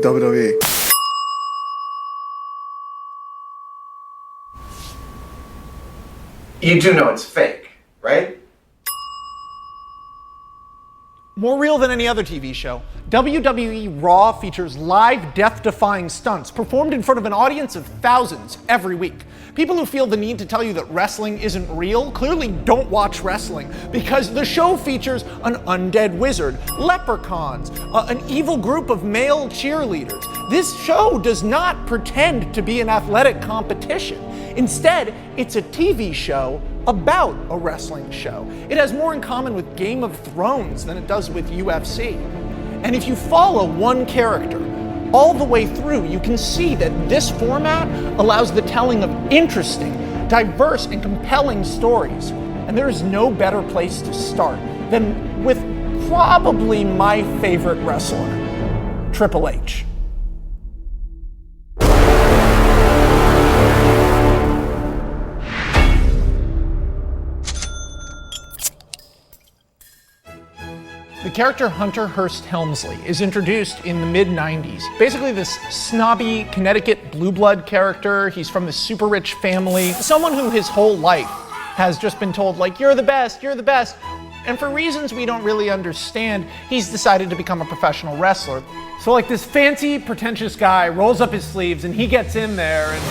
WWE. You do know it's fake, right? More real than any other TV show, WWE Raw features live death-defying stunts performed in front of an audience of thousands every week. People who feel the need to tell you that wrestling isn't real clearly don't watch wrestling, because the show features an undead wizard, leprechauns, an evil group of male cheerleaders. This show does not pretend to be an athletic competition. Instead, it's a TV show about a wrestling show. It has more in common with Game of Thrones than it does with UFC. And if you follow one character all the way through, you can see that this format allows the telling of interesting, diverse, and compelling stories. And there is no better place to start than with probably my favorite wrestler, Triple H. The character Hunter Hearst Helmsley is introduced in the mid-90s. Basically this snobby Connecticut blue blood character. He's from this super rich family. Someone who his whole life has just been told, like, you're the best, you're the best. And for reasons we don't really understand, he's decided to become a professional wrestler. So like this fancy, pretentious guy rolls up his sleeves and he gets in there and...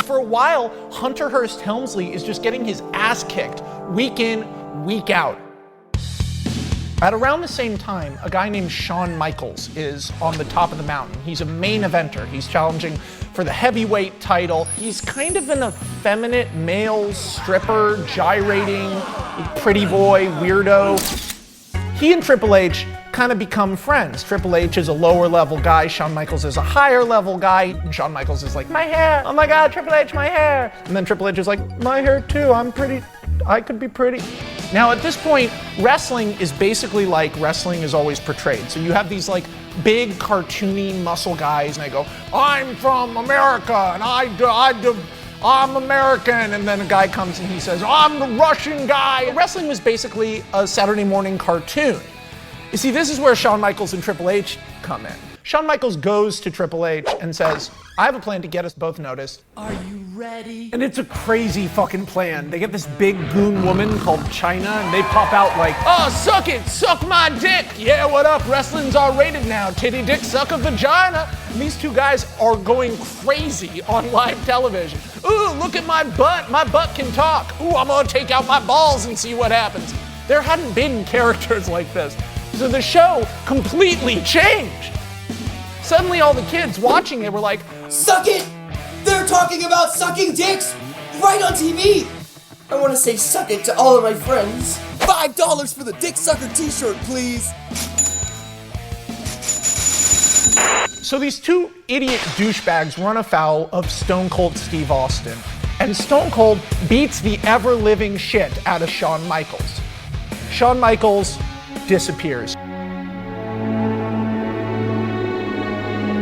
For a while, Hunter Hearst Helmsley is just getting his ass kicked week in, week out. At around the same time, a guy named Shawn Michaels is on the top of the mountain. He's a main eventer. He's challenging for the heavyweight title. He's kind of an effeminate male stripper, gyrating, pretty boy, weirdo. He and Triple H kind of become friends. Triple H is a lower level guy, Shawn Michaels is a higher level guy, and Shawn Michaels is like, my hair, oh my God, Triple H, my hair. And then Triple H is like, my hair too, I'm pretty, I could be pretty. Now at this point, wrestling is basically like wrestling is always portrayed. So you have these like big cartoony muscle guys and they go, I'm from America and I'm American, and then a guy comes and he says, I'm the Russian guy. Wrestling was basically a Saturday morning cartoon. You see, this is where Shawn Michaels and Triple H come in. Shawn Michaels goes to Triple H and says, I have a plan to get us both noticed. Are you ready? And it's a crazy fucking plan. They get this big goon woman called Chyna, and they pop out like, oh, suck it, suck my dick. Yeah, what up? Wrestling's R-rated now. Titty dick, suck a vagina. And these two guys are going crazy on live television. Ooh, look at my butt. My butt can talk. Ooh, I'm gonna take out my balls and see what happens. There hadn't been characters like this. So the show completely changed. Suddenly all the kids watching it were like, Suck it! They're talking about sucking dicks right on TV! I want to say suck it to all of my friends. $5 for the Dick Sucker t-shirt, please! So these two idiot douchebags run afoul of Stone Cold Steve Austin. And Stone Cold beats the ever-living shit out of Shawn Michaels. Shawn Michaels disappears.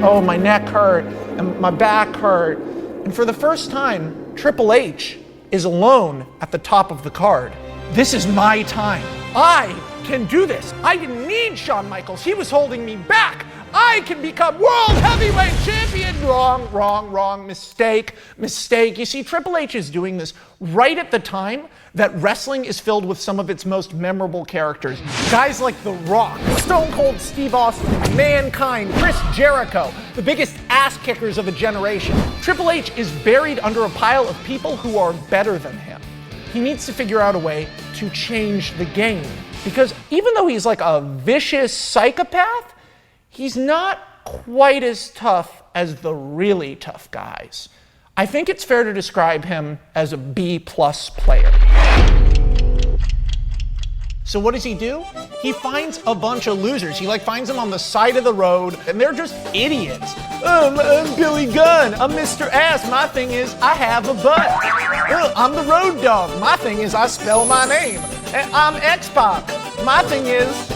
Oh, my neck hurt, and my back hurt. And for the first time, Triple H is alone at the top of the card. This is my time. I can do this. I didn't need Shawn Michaels. He was holding me back. I can become World Heavyweight Champion. Wrong, wrong, wrong, mistake, mistake. You see, Triple H is doing this right at the time that wrestling is filled with some of its most memorable characters. Guys like The Rock, Stone Cold Steve Austin, Mankind, Chris Jericho, the biggest ass kickers of a generation. Triple H is buried under a pile of people who are better than him. He needs to figure out a way to change the game. Because even though he's like a vicious psychopath, he's not quite as tough as the really tough guys. I think it's fair to describe him as a B+ player. So what does he do? He finds a bunch of losers. He finds them on the side of the road, and they're just idiots. I'm Billy Gunn. I'm Mr. Ass. My thing is, I have a butt. I'm the Road Dogg. My thing is, I spell my name. And I'm X-Pac. My thing is,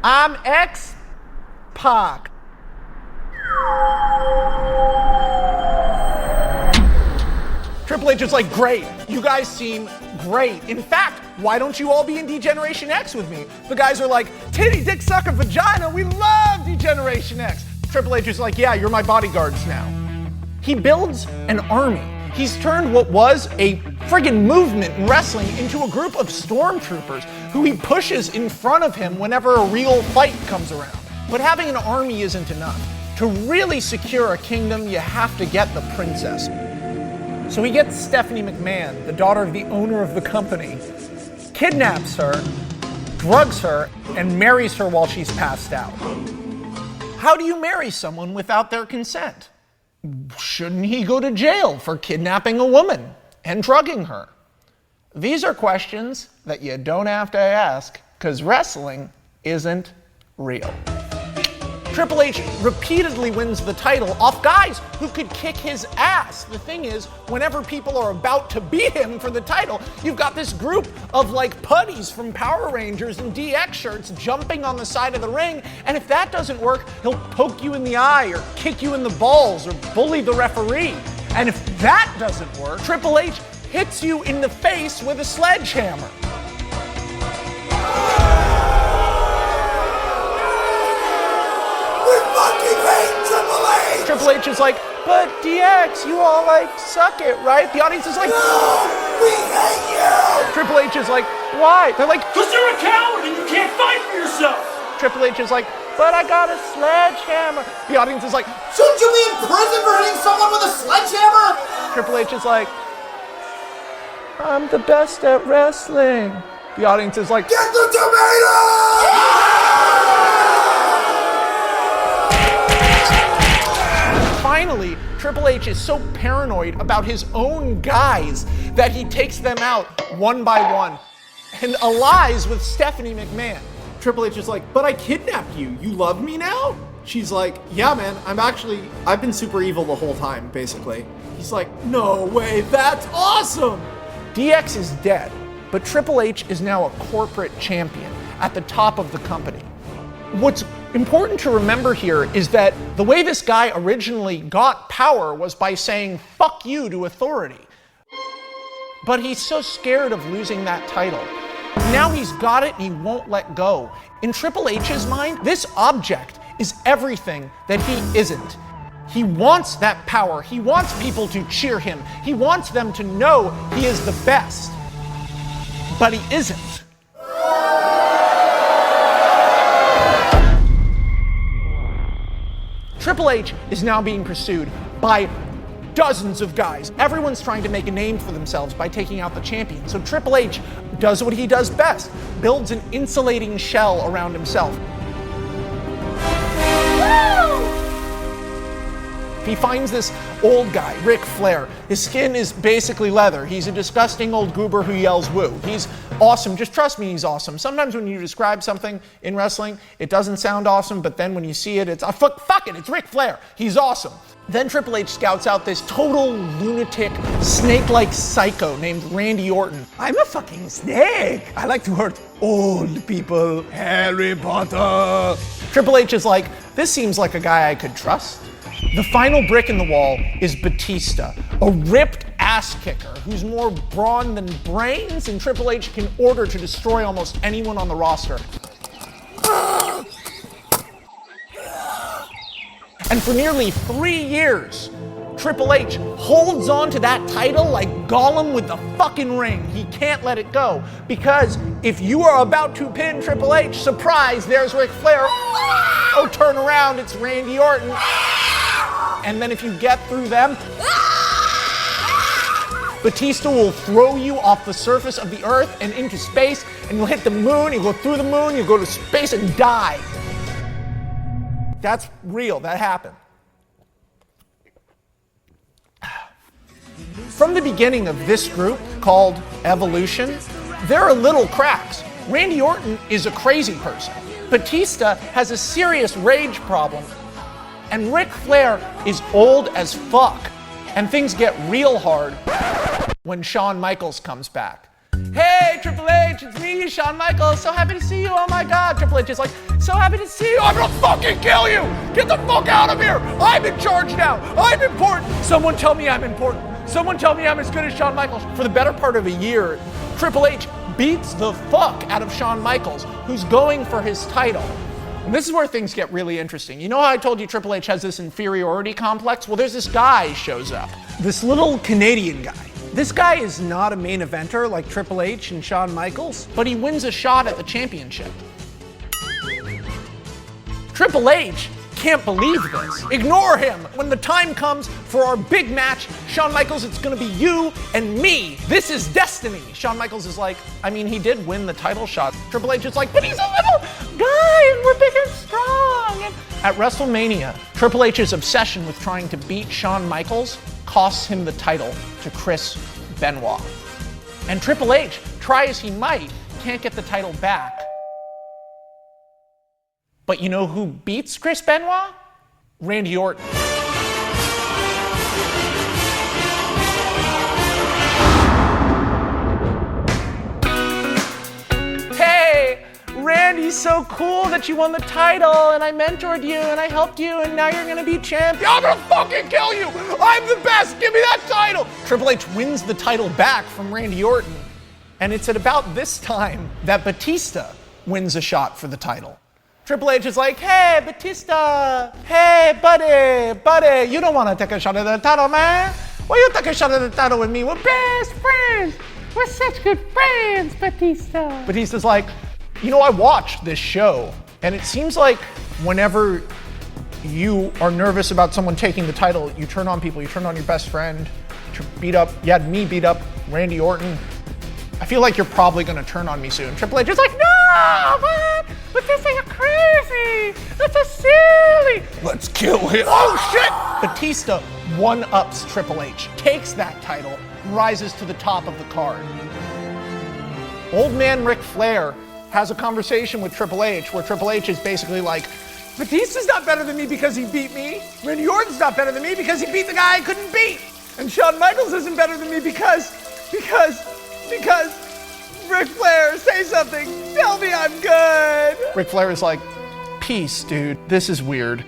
I'm X-Pac. Triple H is like, great, you guys seem great. In fact, why don't you all be in D-Generation X with me? The guys are like, titty, dick, sucker, vagina, we love D-Generation X. Triple H is like, yeah, you're my bodyguards now. He builds an army. He's turned what was a friggin' movement in wrestling into a group of stormtroopers who he pushes in front of him whenever a real fight comes around. But having an army isn't enough. To really secure a kingdom, you have to get the princess. So he gets Stephanie McMahon, the daughter of the owner of the company, kidnaps her, drugs her, and marries her while she's passed out. How do you marry someone without their consent? Shouldn't he go to jail for kidnapping a woman and drugging her? These are questions that you don't have to ask because wrestling isn't real. Triple H repeatedly wins the title off guys who could kick his ass. The thing is, whenever people are about to beat him for the title, you've got this group of like putties from Power Rangers and DX shirts jumping on the side of the ring, and if that doesn't work, he'll poke you in the eye or kick you in the balls or bully the referee. And if that doesn't work, Triple H hits you in the face with a sledgehammer. Triple H is like, but DX, you all like suck it, right? The audience is like, No! We hate you! Triple H is like, why? They're like, Because you're a coward and you can't fight for yourself! Triple H is like, but I got a sledgehammer. The audience is like, Shouldn't you be in prison for hitting someone with a sledgehammer? Triple H is like, I'm the best at wrestling. The audience is like, Get the tomato! Finally, Triple H is so paranoid about his own guys that he takes them out one by one and allies with Stephanie McMahon. Triple H is like, but I kidnapped you. You love me now? She's like, yeah, man, I've been super evil the whole time, basically. He's like, no way, that's awesome! DX is dead, but Triple H is now a corporate champion at the top of the company. What's important to remember here is that the way this guy originally got power was by saying, fuck you to authority. But he's so scared of losing that title. Now he's got it and he won't let go. In Triple H's mind, this object is everything that he isn't. He wants that power. He wants people to cheer him. He wants them to know he is the best. But he isn't. Triple H is now being pursued by dozens of guys. Everyone's trying to make a name for themselves by taking out the champion. So Triple H does what he does best, builds an insulating shell around himself. He finds this old guy, Ric Flair. His skin is basically leather. He's a disgusting old goober who yells woo. He's awesome. Just trust me, he's awesome. Sometimes when you describe something in wrestling, it doesn't sound awesome, but then when you see it, it's, fuck it, it's Ric Flair. He's awesome. Then Triple H scouts out this total lunatic, snake-like psycho named Randy Orton. I'm a fucking snake. I like to hurt old people. Harry Potter. Triple H is like, this seems like a guy I could trust. The final brick in the wall is Batista, a ripped ass kicker who's more brawn than brains, and Triple H can order to destroy almost anyone on the roster. And for nearly 3 years, Triple H holds on to that title like Gollum with the fucking ring. He can't let it go, because if you are about to pin Triple H, surprise, there's Ric Flair. Oh, turn around, it's Randy Orton. And then if you get through them, Batista will throw you off the surface of the earth and into space, and you'll hit the moon, you'll go through the moon, you'll go to space and die. That's real, that happened. From the beginning of this group, called Evolution, there are little cracks. Randy Orton is a crazy person. Batista has a serious rage problem. And Ric Flair is old as fuck. And things get real hard when Shawn Michaels comes back. Hey, Triple H, it's me, Shawn Michaels. So happy to see you. Oh my God. Triple H is like, so happy to see you. I'm gonna fucking kill you. Get the fuck out of here. I'm in charge now. I'm important. Someone tell me I'm important. Someone tell me I'm as good as Shawn Michaels. For the better part of a year, Triple H beats the fuck out of Shawn Michaels, who's going for his title. And this is where things get really interesting. You know how I told you Triple H has this inferiority complex? Well, there's this guy shows up. This little Canadian guy. This guy is not a main eventer like Triple H and Shawn Michaels, but he wins a shot at the championship. Triple H can't believe this. Ignore him. When the time comes for our big match, Shawn Michaels, it's gonna be you and me. This is destiny. Shawn Michaels is like, I mean, he did win the title shot. Triple H is like, but he's a little guy and we're big and strong. And at WrestleMania, Triple H's obsession with trying to beat Shawn Michaels costs him the title to Chris Benoit. And Triple H, try as he might, can't get the title back. But you know who beats Chris Benoit? Randy Orton. Hey, Randy, so cool that you won the title and I mentored you and I helped you and now you're gonna be champion. I'm gonna fucking kill you! I'm the best! Give me that title! Triple H wins the title back from Randy Orton. And it's at about this time that Batista wins a shot for the title. Triple H is like, hey, Batista, hey, buddy, you don't want to take a shot at the title, man. Why you take a shot at the title with me? We're best friends. We're such good friends, Batista. Batista's like, you know, I watched this show, and it seems like whenever you are nervous about someone taking the title, you turn on people, you turn on your best friend, you had me beat up Randy Orton. I feel like you're probably gonna turn on me soon. Triple H is like, no, man, Batista, you're crazy. That's so silly. Let's kill him. Oh shit! Batista one-ups Triple H, takes that title, rises to the top of the card. Old man Ric Flair has a conversation with Triple H where Triple H is basically like, Batista's not better than me because he beat me. Randy Orton's not better than me because he beat the guy I couldn't beat. And Shawn Michaels isn't better than me because Ric Flair, say something. Tell me I'm good. Ric Flair is like, peace, dude. This is weird.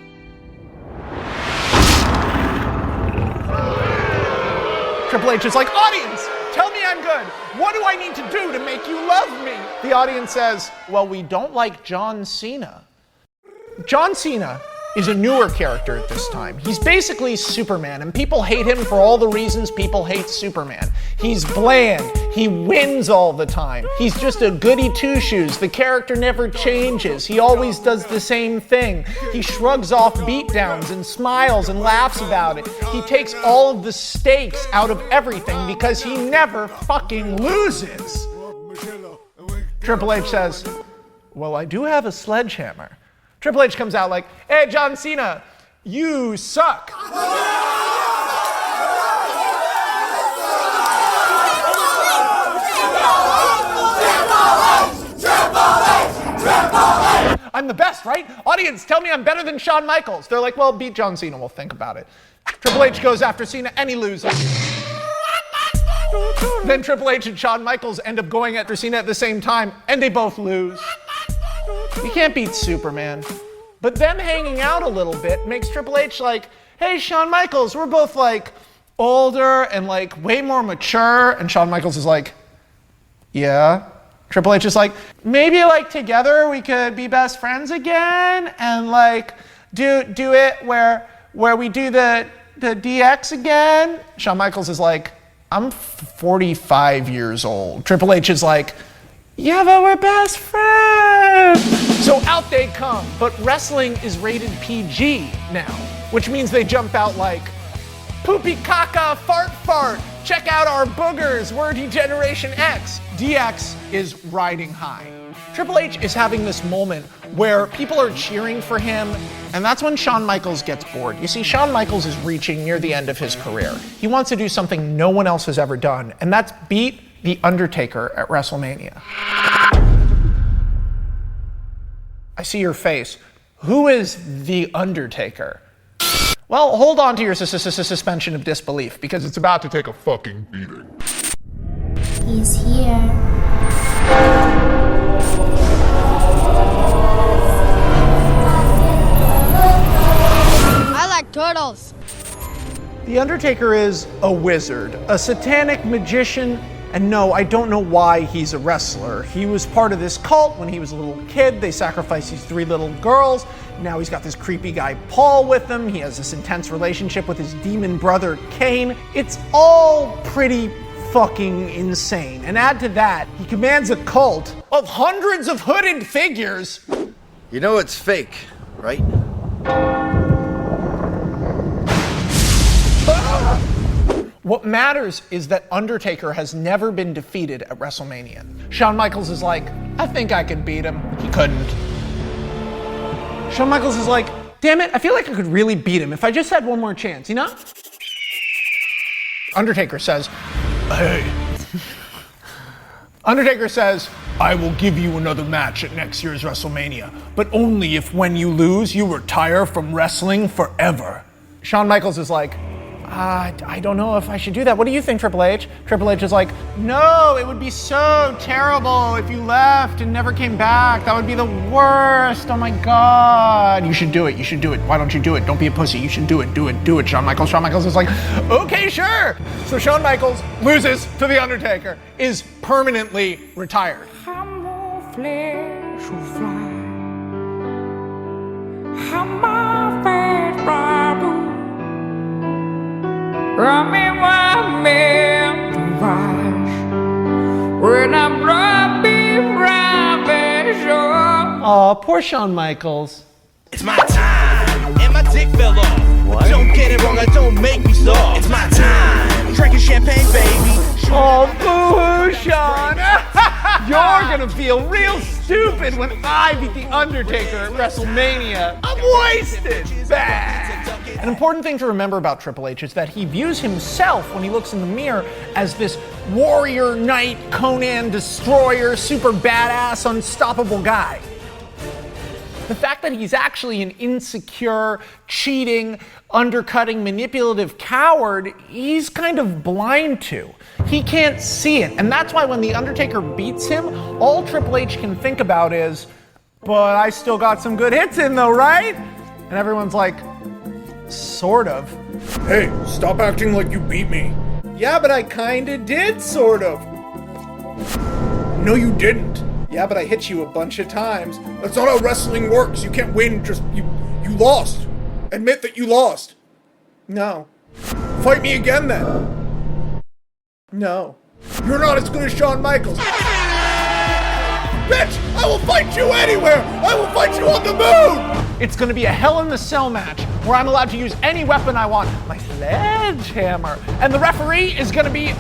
Triple H is like, audience, tell me I'm good. What do I need to do to make you love me? The audience says, well, we don't like John Cena. John Cena is a newer character at this time. He's basically Superman, and people hate him for all the reasons people hate Superman. He's bland. He wins all the time. He's just a goody two-shoes. The character never changes. He always does the same thing. He shrugs off beatdowns and smiles and laughs about it. He takes all of the stakes out of everything because he never fucking loses. Triple H says, well, I do have a sledgehammer. Triple H comes out like, hey, John Cena, you suck. I'm the best, right? Audience, tell me I'm better than Shawn Michaels. They're like, well, beat John Cena, we'll think about it. Triple H goes after Cena and he loses. Then Triple H and Shawn Michaels end up going after Cena at the same time and they both lose. You can't beat Superman. But them hanging out a little bit makes Triple H like, hey, Shawn Michaels, we're both like older and like way more mature. And Shawn Michaels is like, yeah. Triple H is like, maybe like together we could be best friends again and like do it where we do the DX again. Shawn Michaels is like, I'm 45 years old. Triple H is like, yeah, but we're best friends. So out they come, but wrestling is rated PG now, which means they jump out like, poopy caca, fart fart, check out our boogers, we're Degeneration X. DX is riding high. Triple H is having this moment where people are cheering for him, and that's when Shawn Michaels gets bored. You see, Shawn Michaels is reaching near the end of his career. He wants to do something no one else has ever done, and that's beat The Undertaker at WrestleMania. I see your face. Who is The Undertaker? Well, hold on to your suspension of disbelief because it's about to take a fucking beating. He's here. I like turtles. The Undertaker is a wizard, a satanic magician, and no, I don't know why he's a wrestler. He was part of this cult when he was a little kid. They sacrificed these 3 little girls. Now he's got this creepy guy Paul with him. He has this intense relationship with his demon brother Kane. It's all pretty fucking insane. And add to that, he commands a cult of hundreds of hooded figures. You know it's fake, right? What matters is that Undertaker has never been defeated at WrestleMania. Shawn Michaels is like, I think I could beat him. He couldn't. Shawn Michaels is like, damn it, I feel like I could really beat him if I just had one more chance, you know? Undertaker says, hey. Undertaker says, I will give you another match at next year's WrestleMania, but only if when you lose, you retire from wrestling forever. Shawn Michaels is like, I don't know if I should do that. What do you think, Triple H? Triple H is like, no, it would be so terrible if you left and never came back. That would be the worst. Oh my God. You should do it. You should do it. Why don't you do it? Don't be a pussy. You should do it. Do it. Do it, Shawn Michaels. Shawn Michaels is like, okay, sure. So Shawn Michaels loses to The Undertaker, is permanently retired. Aw, poor Shawn Michaels. It's my time, and my dick fell off. What? Don't get it wrong, I don't make me soft. It's my time, drinking champagne, baby. Oh, boo-hoo, Shawn. You're gonna feel real stupid when I beat The Undertaker at WrestleMania. I'm wasted. Bad. An important thing to remember about Triple H is that he views himself when he looks in the mirror as this warrior knight, Conan destroyer, super badass, unstoppable guy. The fact that he's actually an insecure, cheating, undercutting, manipulative coward, he's kind of blind to. He can't see it. And that's why when The Undertaker beats him, all Triple H can think about is, but I still got some good hits in though, right? And everyone's like, sort of. Hey, stop acting like you beat me. Yeah, but I kinda did, sort of. No, you didn't. Yeah, but I hit you a bunch of times. That's not how wrestling works. You can't win, just you lost. Admit that you lost. No. Fight me again then. No. You're not as good as Shawn Michaels. Bitch, I will fight you anywhere. I will fight you on the moon. It's gonna be a Hell in the Cell match where I'm allowed to use any weapon I want. My sledgehammer. And the referee is gonna be,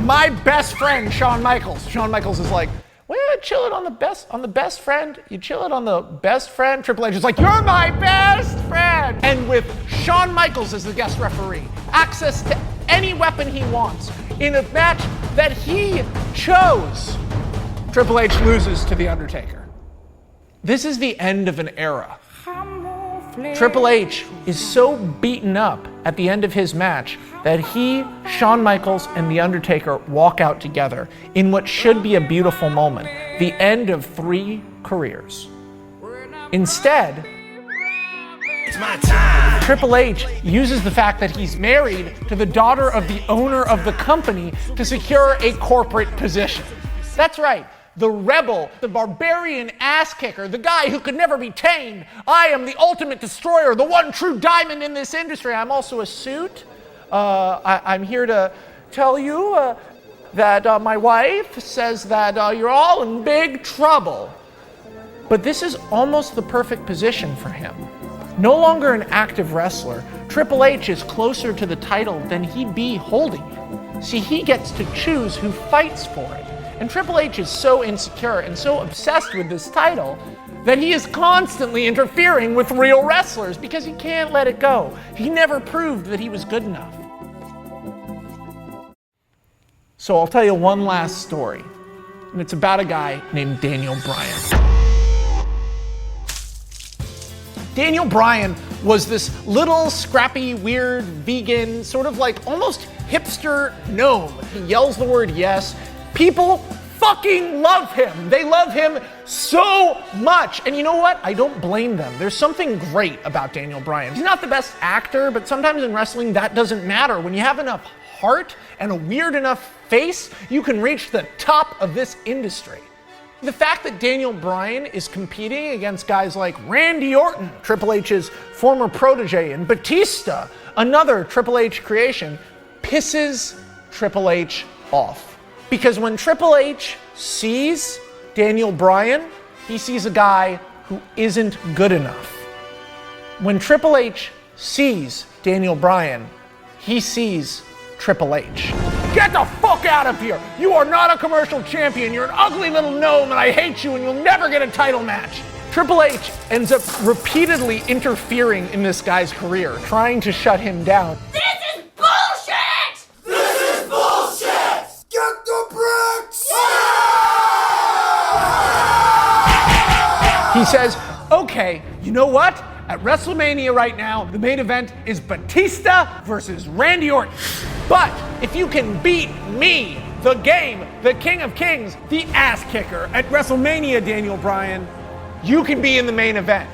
my best friend, Shawn Michaels. Shawn Michaels is like, well, chill it on the best friend. You chill it on the best friend. Triple H is like, you're my best friend. And with Shawn Michaels as the guest referee, access to any weapon he wants in a match that he chose, Triple H loses to The Undertaker. This is the end of an era. Triple H is so beaten up at the end of his match that he, Shawn Michaels, and The Undertaker walk out together in what should be a beautiful moment, the end of 3 careers. Instead, It's my time. Triple H uses the fact that he's married to the daughter of the owner of the company to secure a corporate position. That's right. The rebel, the barbarian ass kicker, the guy who could never be tamed. I am the ultimate destroyer, the one true diamond in this industry. I'm also a suit. I'm here to tell you that my wife says that you're all in big trouble. But this is almost the perfect position for him. No longer an active wrestler, Triple H is closer to the title than he'd be holding it. See, he gets to choose who fights for it. And Triple H is so insecure and so obsessed with this title that he is constantly interfering with real wrestlers because he can't let it go. He never proved that he was good enough. So I'll tell you one last story, and it's about a guy named Daniel Bryan. Daniel Bryan was this little scrappy, weird, vegan, sort of like almost hipster gnome. He yells the word yes. People fucking love him. They love him so much. And you know what? I don't blame them. There's something great about Daniel Bryan. He's not the best actor, but sometimes in wrestling that doesn't matter. When you have enough heart and a weird enough face, you can reach the top of this industry. The fact that Daniel Bryan is competing against guys like Randy Orton, Triple H's former protege, and Batista, another Triple H creation, pisses Triple H off. Because when Triple H sees Daniel Bryan, he sees a guy who isn't good enough. When Triple H sees Daniel Bryan, he sees Triple H. Get the fuck out of here! You are not a commercial champion. You're an ugly little gnome and I hate you and you'll never get a title match. Triple H ends up repeatedly interfering in this guy's career, trying to shut him down. This is bullshit! This is bullshit! Get the bricks! He says, okay, you know what? At WrestleMania right now, the main event is Batista versus Randy Orton. But if you can beat me, the game, the King of Kings, the ass kicker at WrestleMania, Daniel Bryan, you can be in the main event.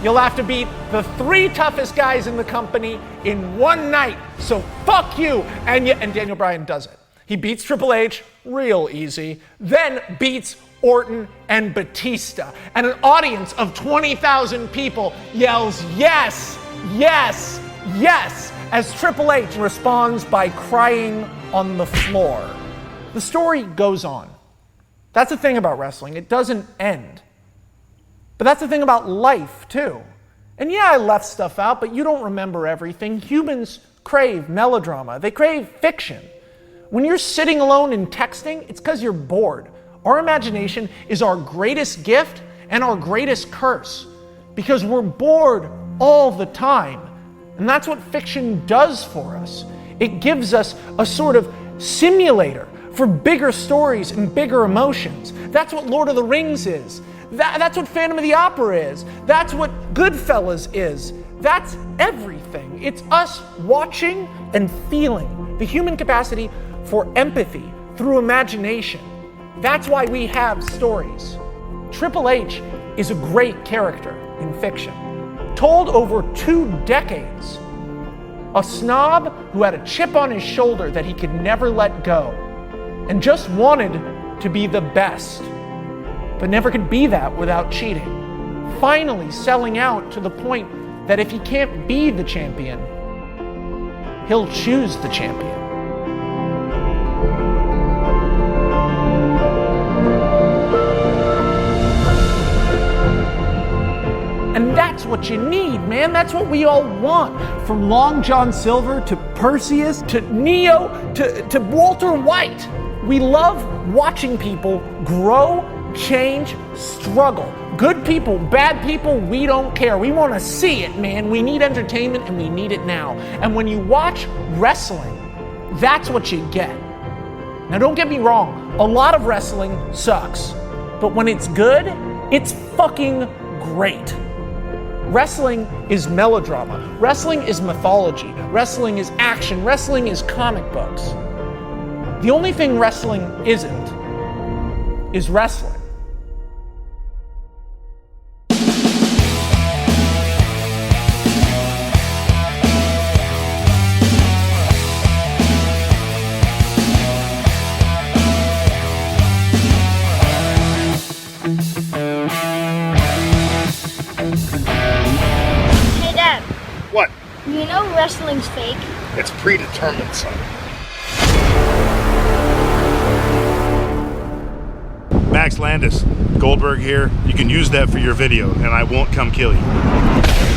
You'll have to beat the 3 toughest guys in the company in one night. So fuck you. And Daniel Bryan does it. He beats Triple H real easy, then beats Orton and Batista. And an audience of 20,000 people yells, yes, yes, yes, as Triple H responds by crying on the floor. The story goes on. That's the thing about wrestling. It doesn't end. But that's the thing about life, too. And yeah, I left stuff out, but you don't remember everything. Humans crave melodrama. They crave fiction. When you're sitting alone and texting, it's because you're bored. Our imagination is our greatest gift and our greatest curse because we're bored all the time. And that's what fiction does for us. It gives us a sort of simulator for bigger stories and bigger emotions. That's what Lord of the Rings is. That's what Phantom of the Opera is. That's what Goodfellas is. That's everything. It's us watching and feeling. The human capacity for empathy through imagination. That's why we have stories. Triple H is a great character in fiction, told over 2 decades. A snob who had a chip on his shoulder that he could never let go and just wanted to be the best, but never could be that without cheating. Finally selling out to the point that if he can't be the champion, he'll choose the champion. And that's what you need, man. That's what we all want. From Long John Silver to Perseus to Neo to Walter White. We love watching people grow, change, struggle. Good people, bad people, we don't care. We want to see it, man. We need entertainment and we need it now. And when you watch wrestling, that's what you get. Now don't get me wrong, a lot of wrestling sucks. But when it's good, it's fucking great. Wrestling is melodrama. Wrestling is mythology. Wrestling is action. Wrestling is comic books. The only thing wrestling isn't is wrestling. Hey Dad, What? you know wrestling's fake? It's predetermined, son. Max Landis, Goldberg here. You can use that for your video, and I won't come kill you.